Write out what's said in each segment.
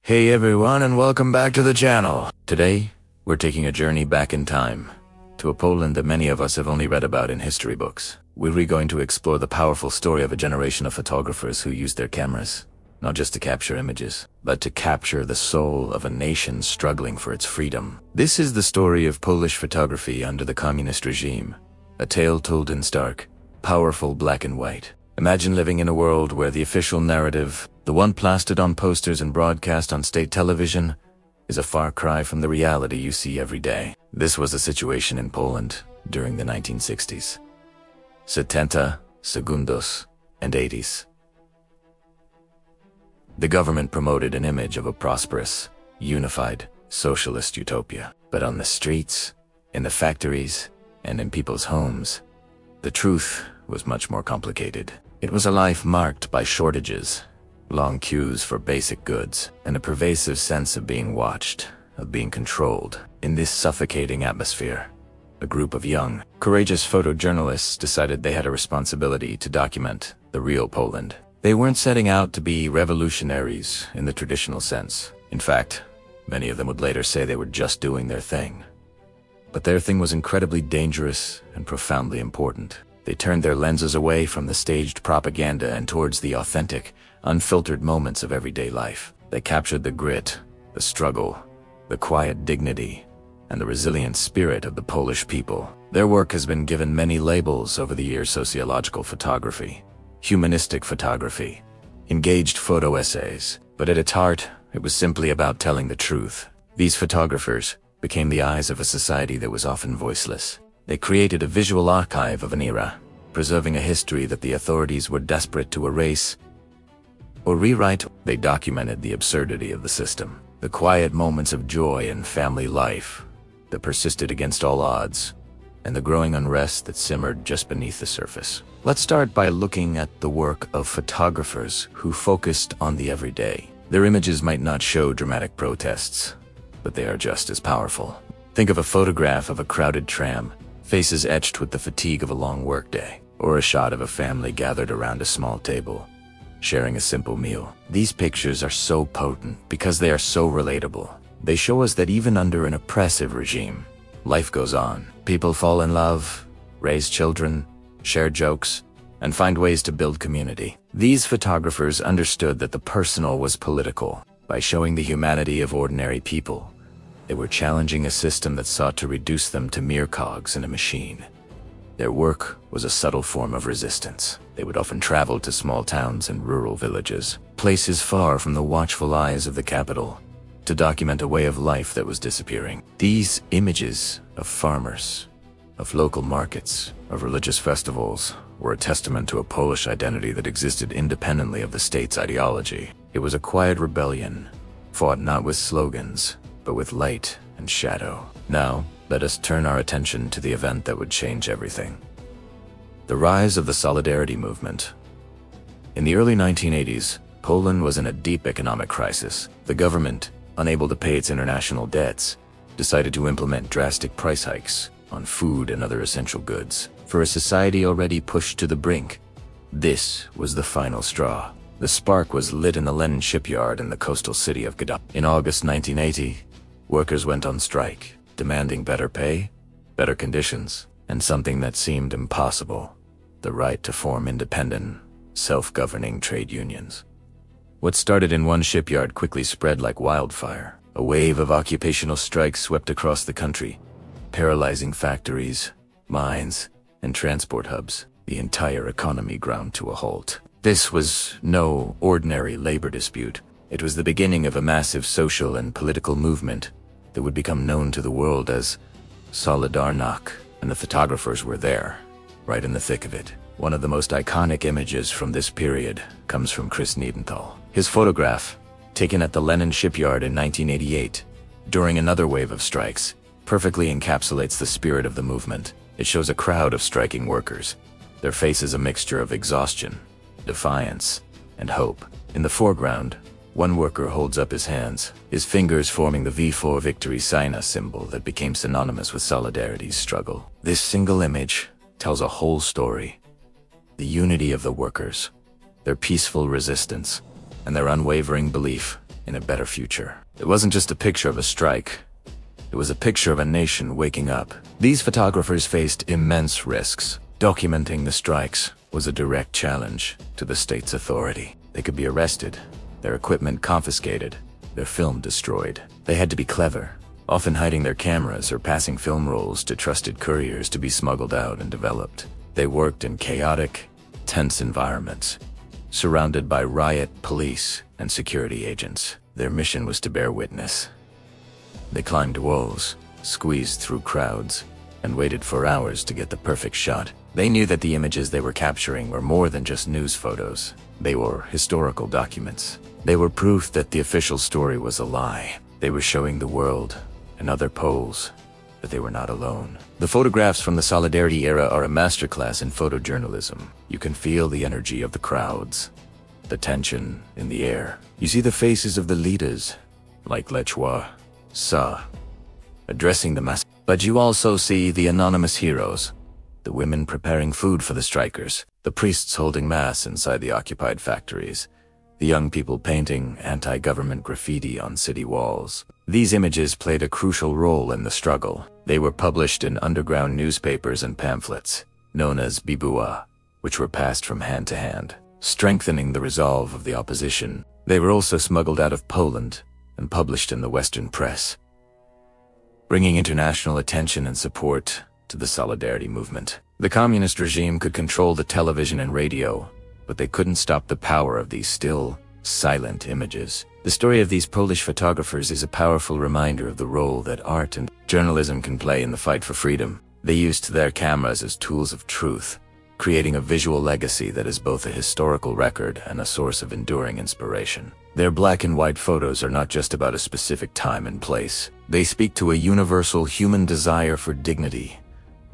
Hey everyone, and welcome back to the channel. Today, we're taking a journey back in time to a Poland that many of us have only read about in history books. We're going to explore the powerful story of a generation of photographers who used their cameras, not just to capture images, but to capture the soul of a nation struggling for its freedom. This is the story of Polish photography under the communist regime, a tale told in stark, powerful black and white. Imagine living in a world where the official narrative, the one plastered on posters and broadcast on state television, is a far cry from the reality you see every day. This was the situation in Poland during the 1960s. 70, segundos, and 80s. The government promoted an image of a prosperous, unified, socialist utopia. But on the streets, in the factories, and in people's homes, the truth was much more complicated. It was a life marked by shortages, long queues for basic goods, and a pervasive sense of being watched, of being controlled. In this suffocating atmosphere, a group of young, courageous photojournalists decided they had a responsibility to document the real Poland. They weren't setting out to be revolutionaries in the traditional sense. In fact, many of them would later say they were just doing their thing. But their thing was incredibly dangerous and profoundly important. They turned their lenses away from the staged propaganda and towards the authentic, unfiltered moments of everyday life. They captured the grit, the struggle, the quiet dignity, and the resilient spirit of the Polish people. Their work has been given many labels over the years: sociological photography, humanistic photography, engaged photo essays. But at its heart, it was simply about telling the truth. These photographers became the eyes of a society that was often voiceless. They created a visual archive of an era, preserving a history that the authorities were desperate to erase or rewrite. They documented the absurdity of the system, the quiet moments of joy in family life that persisted against all odds, and the growing unrest that simmered just beneath the surface. Let's start by looking at the work of photographers who focused on the everyday. Their images might not show dramatic protests, but they are just as powerful. Think of a photograph of a crowded tram, faces etched with the fatigue of a long workday, or a shot of a family gathered around a small table, sharing a simple meal. These pictures are so potent because they are so relatable. They show us that even under an oppressive regime, life goes on. People fall in love, raise children, share jokes, and find ways to build community. These photographers understood that the personal was political. By showing the humanity of ordinary people, they were challenging a system that sought to reduce them to mere cogs in a machine. Their work was a subtle form of resistance. They would often travel to small towns and rural villages, places far from the watchful eyes of the capital, to document a way of life that was disappearing. These images of farmers, of local markets, of religious festivals, were a testament to a Polish identity that existed independently of the state's ideology. It was a quiet rebellion, fought not with slogans, but with light and shadow. Now, let us turn our attention to the event that would change everything. The rise of the Solidarity movement. In the early 1980s, Poland was in a deep economic crisis. The government, unable to pay its international debts, decided to implement drastic price hikes on food and other essential goods. For a society already pushed to the brink, this was the final straw. The spark was lit in the Lenin Shipyard in the coastal city of Gdansk. In August 1980, workers went on strike, demanding better pay, better conditions, and something that seemed impossible: the right to form independent, self-governing trade unions. What started in one shipyard quickly spread like wildfire. A wave of occupational strikes swept across the country, paralyzing factories, mines, and transport hubs. The entire economy ground to a halt. This was no ordinary labor dispute. It was the beginning of a massive social and political movement that would become known to the world as Solidarność, and the photographers were there, right in the thick of it. One of the most iconic images from this period comes from Chris Niedenthal. His photograph, taken at the Lenin Shipyard in 1988, during another wave of strikes, perfectly encapsulates the spirit of the movement. It shows a crowd of striking workers, their faces a mixture of exhaustion, defiance, and hope. In the foreground, one worker holds up his hands, his fingers forming the V4 victory sign, a symbol that became synonymous with Solidarity's struggle. This single image tells a whole story: the unity of the workers, their peaceful resistance, and their unwavering belief in a better future. It wasn't just a picture of a strike. It was a picture of a nation waking up. These photographers faced immense risks. Documenting the strikes was a direct challenge to the state's authority. They could be arrested, their equipment confiscated, their film destroyed. They had to be clever, often hiding their cameras or passing film rolls to trusted couriers to be smuggled out and developed. They worked in chaotic, tense environments, surrounded by riot police and security agents. Their mission was to bear witness. They climbed walls, squeezed through crowds, and waited for hours to get the perfect shot. They knew that the images they were capturing were more than just news photos. They were historical documents. They were proof that the official story was a lie. They were showing the world and other Poles that they were not alone. The photographs from the Solidarity era are a masterclass in photojournalism. You can feel the energy of the crowds, the tension in the air. You see the faces of the leaders, like Lech Wałęsa, addressing the mass. But you also see the anonymous heroes, the women preparing food for the strikers, the priests holding mass inside the occupied factories, the young people painting anti-government graffiti on city walls. These images played a crucial role in the struggle. They were published in underground newspapers and pamphlets, known as bibuła, which were passed from hand to hand, strengthening the resolve of the opposition. They were also smuggled out of Poland and published in the Western press, bringing international attention and support to the Solidarity movement. The communist regime could control the television and radio, but they couldn't stop the power of these still, silent images. The story of these Polish photographers is a powerful reminder of the role that art and journalism can play in the fight for freedom. They used their cameras as tools of truth, creating a visual legacy that is both a historical record and a source of enduring inspiration. Their black and white photos are not just about a specific time and place. They speak to a universal human desire for dignity,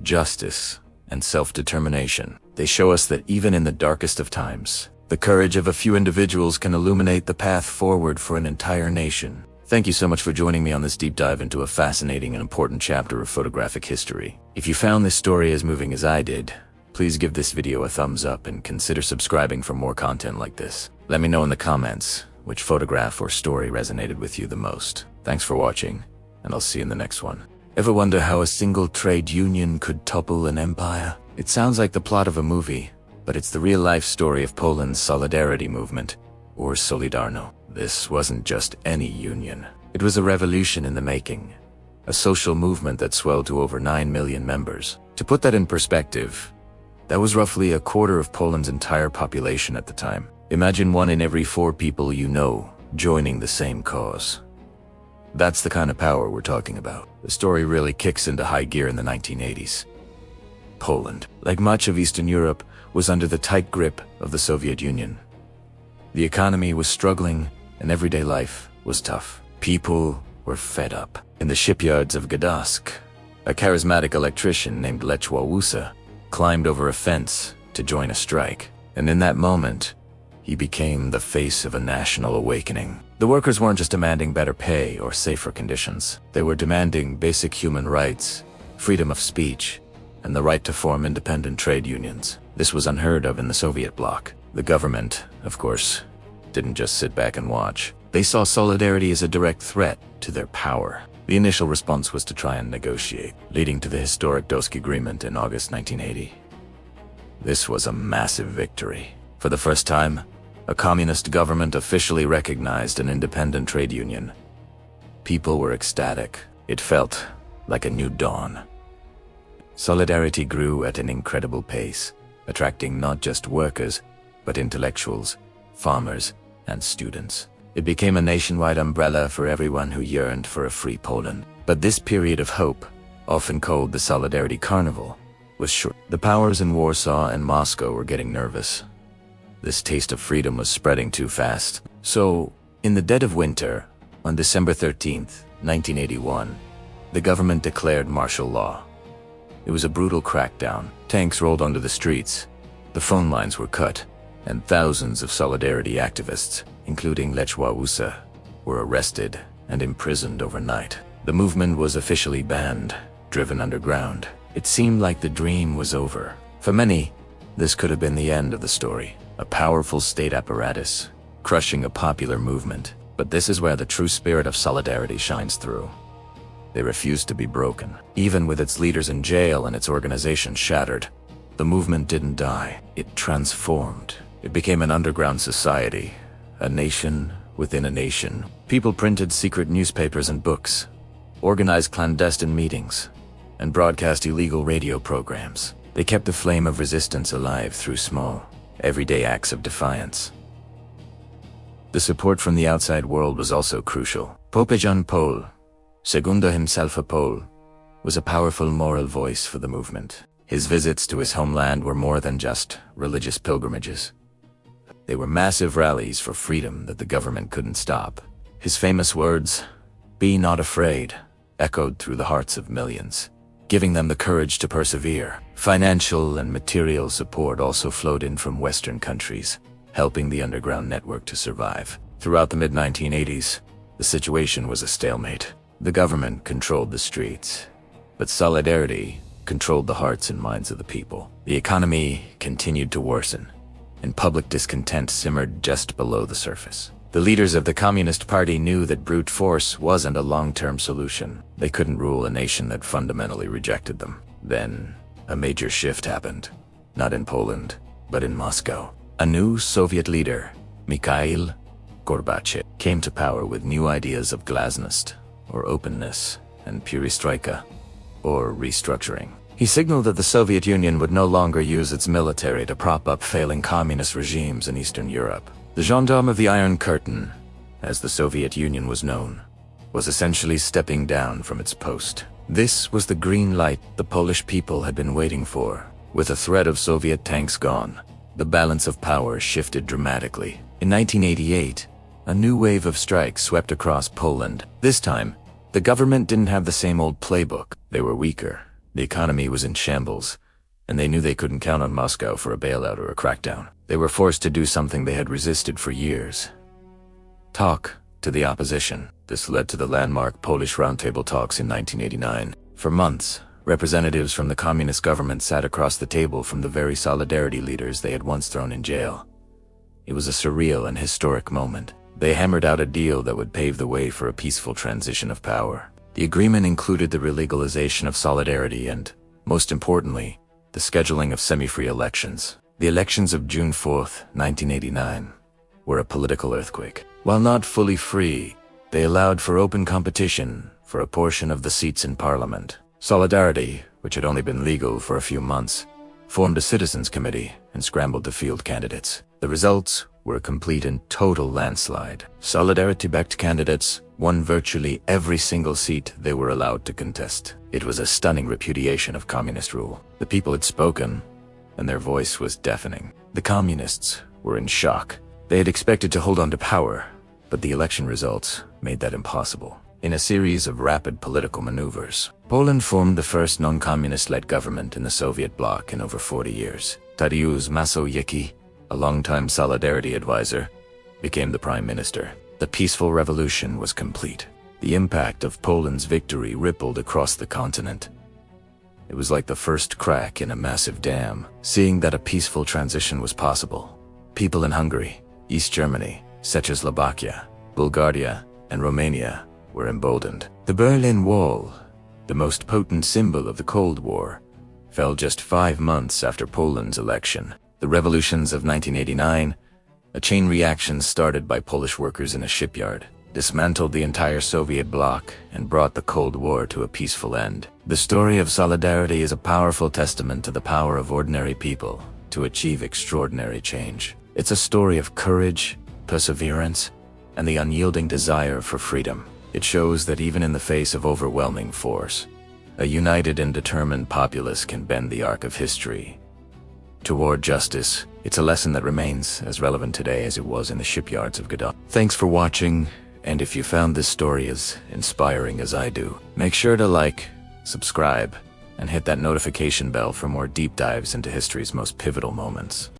justice, and self-determination. They show us that even in the darkest of times, the courage of a few individuals can illuminate the path forward for an entire nation. Thank you so much for joining me on this deep dive into a fascinating and important chapter of photographic history. If you found this story as moving as I did, please give this video a thumbs up and consider subscribing for more content like this. Let me know in the comments which photograph or story resonated with you the most. Thanks for watching, and I'll see you in the next one. Ever wonder how a single trade union could topple an empire? It sounds like the plot of a movie, but it's the real-life story of Poland's Solidarity movement, or Solidarno. This wasn't just any union. It was a revolution in the making, a social movement that swelled to over 9 million members. To put that in perspective, that was roughly a quarter of Poland's entire population at the time. Imagine 1 in every 4 people you know joining the same cause. That's the kind of power we're talking about. The story really kicks into high gear in the 1980s. Poland, like much of Eastern Europe, was under the tight grip of the Soviet Union. The economy was struggling and everyday life was tough. People were fed up. In the shipyards of Gdansk, a charismatic electrician named Lech Wałęsa climbed over a fence to join a strike. And in that moment, he became the face of a national awakening. The workers weren't just demanding better pay or safer conditions. They were demanding basic human rights, freedom of speech, and the right to form independent trade unions. This was unheard of in the Soviet bloc. The government, of course, didn't just sit back and watch. They saw Solidarity as a direct threat to their power. The initial response was to try and negotiate, leading to the historic Gdansk Agreement in August 1980. This was a massive victory. For the first time, a communist government officially recognized an independent trade union. People were ecstatic. It felt like a new dawn. Solidarity grew at an incredible pace, attracting not just workers, but intellectuals, farmers, and students. It became a nationwide umbrella for everyone who yearned for a free Poland. But this period of hope, often called the Solidarity Carnival, was short. The powers in Warsaw and Moscow were getting nervous. This taste of freedom was spreading too fast. So, in the dead of winter, on December 13th, 1981, the government declared martial law. It was a brutal crackdown. Tanks rolled onto the streets, the phone lines were cut, and thousands of Solidarity activists, including Lech Wałęsa, were arrested and imprisoned overnight. The movement was officially banned, driven underground. It seemed like the dream was over. For many, this could have been the end of the story. A powerful state apparatus, crushing a popular movement. But this is where the true spirit of solidarity shines through. They refused to be broken. Even with its leaders in jail and its organization shattered, the movement didn't die. It transformed. It became an underground society, a nation within a nation. People printed secret newspapers and books, organized clandestine meetings, and broadcast illegal radio programs. They kept the flame of resistance alive through small, everyday acts of defiance. The support from the outside world was also crucial. Pope John Paul, Segunda himself a Pole, was a powerful moral voice for the movement. His visits to his homeland were more than just religious pilgrimages. They were massive rallies for freedom that the government couldn't stop. His famous words, "Be not afraid," echoed through the hearts of millions, giving them the courage to persevere. Financial and material support also flowed in from Western countries, helping the underground network to survive. Throughout the mid-1980s, the situation was a stalemate. The government controlled the streets, but solidarity controlled the hearts and minds of the people. The economy continued to worsen, and public discontent simmered just below the surface. The leaders of the Communist Party knew that brute force wasn't a long-term solution. They couldn't rule a nation that fundamentally rejected them. Then, a major shift happened. Not in Poland, but in Moscow. A new Soviet leader, Mikhail Gorbachev, came to power with new ideas of glasnost, or openness, and perestroika, or restructuring. He signaled that the Soviet Union would no longer use its military to prop up failing communist regimes in Eastern Europe. The gendarme of the Iron Curtain, as the Soviet Union was known, was essentially stepping down from its post. This was the green light the Polish people had been waiting for. With the threat of Soviet tanks gone, the balance of power shifted dramatically. In 1988, a new wave of strikes swept across Poland. This time, the government didn't have the same old playbook. They were weaker. The economy was in shambles, and they knew they couldn't count on Moscow for a bailout or a crackdown. They were forced to do something they had resisted for years: talk to the opposition. This led to the landmark Polish Roundtable talks in 1989. For months, representatives from the communist government sat across the table from the very solidarity leaders they had once thrown in jail. It was a surreal and historic moment. They hammered out a deal that would pave the way for a peaceful transition of power. The agreement included the relegalization of solidarity and, most importantly, the scheduling of semi-free elections. The elections of June 4th, 1989, were a political earthquake. While not fully free, they allowed for open competition for a portion of the seats in parliament. Solidarity, which had only been legal for a few months, formed a citizens' committee and scrambled to field candidates. The results were a complete and total landslide. Solidarity-backed candidates won virtually every single seat they were allowed to contest. It was a stunning repudiation of communist rule. The people had spoken, and their voice was deafening. The communists were in shock. They had expected to hold on to power, but the election results made that impossible. In a series of rapid political maneuvers, Poland formed the first non-communist-led government in the Soviet bloc in over 40 years. Tadeusz Mazowiecki, a longtime Solidarity advisor, became the prime minister. The peaceful revolution was complete. The impact of Poland's victory rippled across the continent. It was like the first crack in a massive dam. Seeing that a peaceful transition was possible, people in Hungary, East Germany, Czechoslovakia, Bulgaria, and Romania were emboldened. The Berlin Wall, the most potent symbol of the Cold War, fell just 5 months after Poland's election. The revolutions of 1989, a chain reaction started by Polish workers in a shipyard, dismantled the entire Soviet bloc and brought the Cold War to a peaceful end. The story of solidarity is a powerful testament to the power of ordinary people to achieve extraordinary change. It's a story of courage, perseverance, and the unyielding desire for freedom. It shows that even in the face of overwhelming force, a united and determined populace can bend the arc of history toward justice. It's a lesson that remains as relevant today as it was in the shipyards of Gdansk. Thanks for watching, and if you found this story as inspiring as I do, make sure to like, subscribe, and hit that notification bell for more deep dives into history's most pivotal moments.